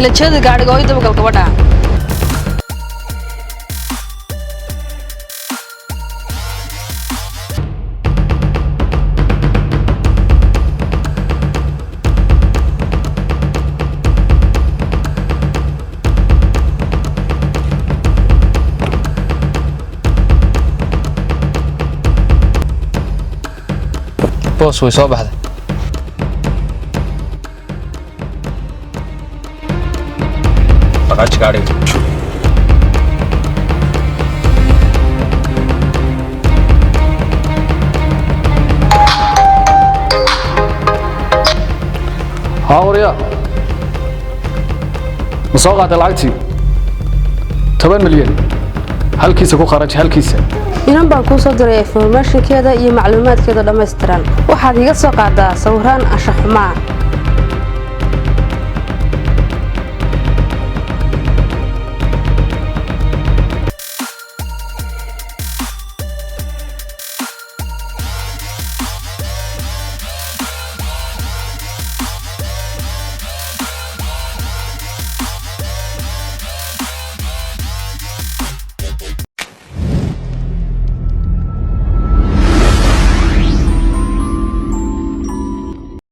kala jeeda gaariga oo daba gabadha boos way soo baxday bagaaj gaariga هاوريا مسوقات العكسي 8 مليون هل كيسة كو خرج هل كيسة inan baan ku soo diray information-keeda iyo macluumaadkeeda dhameystiran waxaad iga soo qaadaa sawiraan anshax xumaa